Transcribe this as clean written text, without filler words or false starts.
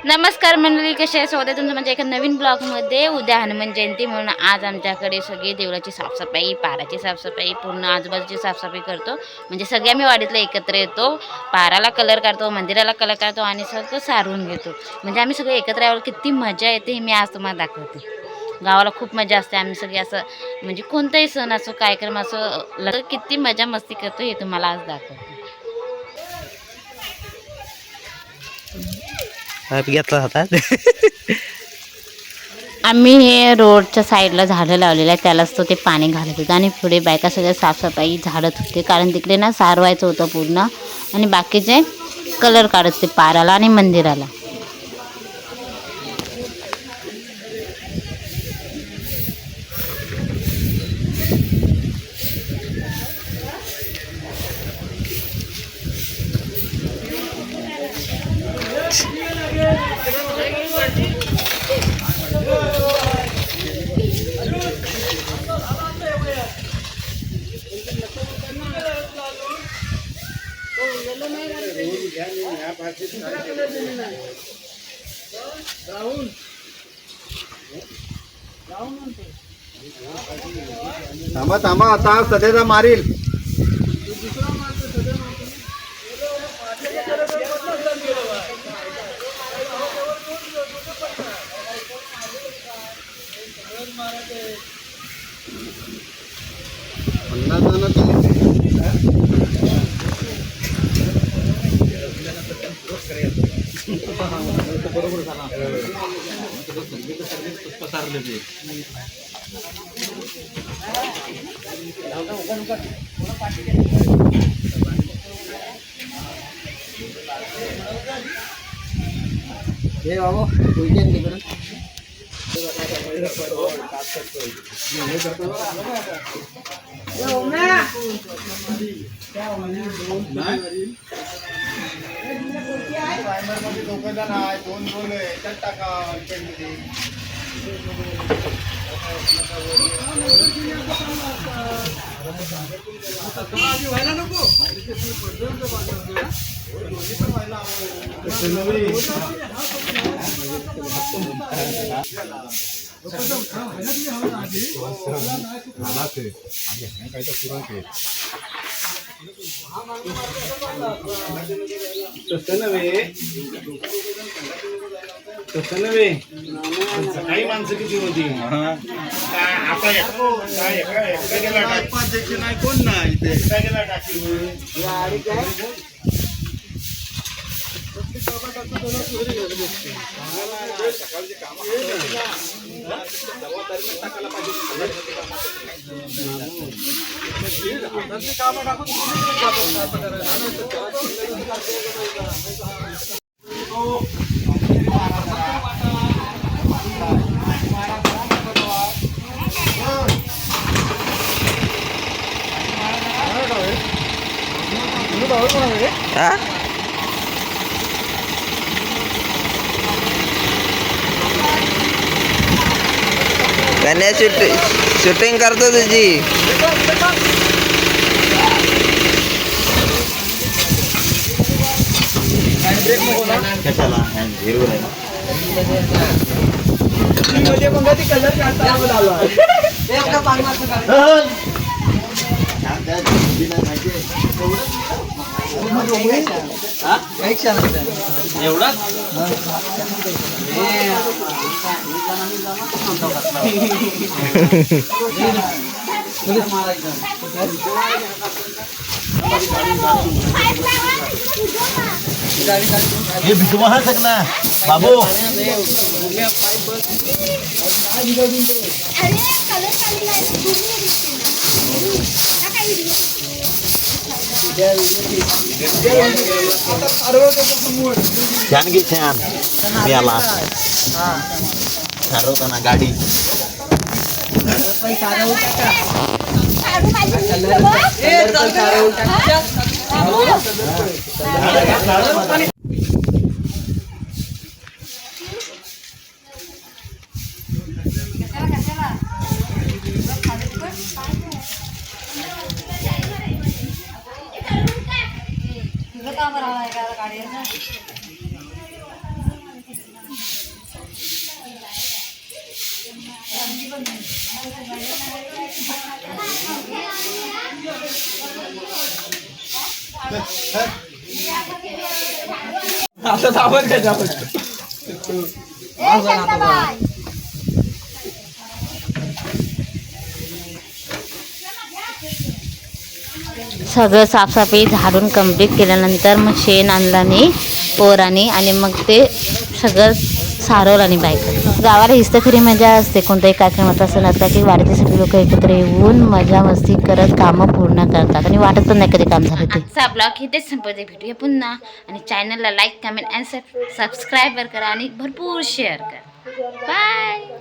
नमस्कार मंडळी, कसे आहे? स्वागत आहे तुमचं म्हणजे एका नवीन ब्लॉगमध्ये. उद्या हनुमान जयंती म्हणून आज आमच्याकडे सगळी देवळाची साफसफाई, पाराची साफसफाई, पूर्ण आजूबाजूची साफसफाई करतो. म्हणजे सगळे आम्ही वाडीतला एकत्र येतो, पाराला कलर काढतो, मंदिराला कलर काढतो आणि सगळं सारून घेतो. म्हणजे आम्ही सगळे एकत्र यावर किती मजा येते हे मी आज तुम्हाला दाखवते. गावाला खूप मजा असते. आम्ही सगळे असं म्हणजे कोणताही सण असो, कार्यक्रम असो, किती मजा मस्ती करतो हे तुम्हाला आज दाखवते. घेतला होता. आम्ही हे रोडच्या साईडला झाडं लावलेलं आहे, त्यालाच तो ते पाणी घालत होतं आणि पुढे बायका सगळ्या साफसफाई झाडत होते, कारण तिकडे ना सारवायचं होतं पूर्ण आणि बाकीचे कलर काढत होते पाराला आणि मंदिराला. थांबा थांबा, आता सध्याचा मारील. बरोबर झाला. हे बाबा वीकेंड तिकडे काही माणसं किती होती नाही कोण नाही शूटिंग करतो तुझी. एवढा ये भिजवा सकना बाबू. छान की छान याला ठरवताना गाडी आता थांबत का सगळं साफसफाई झाडून कंप्लीट केल्यानंतर मग शेण आणला नाही पोराने आणि मग ते सगळं सारवलं आणि बायका. गावाला हिस्से खरी मजा असते कोणत्याही कार्यक्रमात असं नसतं की वाडीतले सगळे लोक एकत्र येऊन मजा मस्ती करत कामं पूर्ण करतात आणि वाटत पण नाही कधी काम झालं ते. आजचा ब्लॉग इथेच संपवते. भेटूया पुन्हा आणि चॅनलला लाईक कमेंट आणि सबस्क्राईबर करा आणि भरपूर शेअर करा. बाय.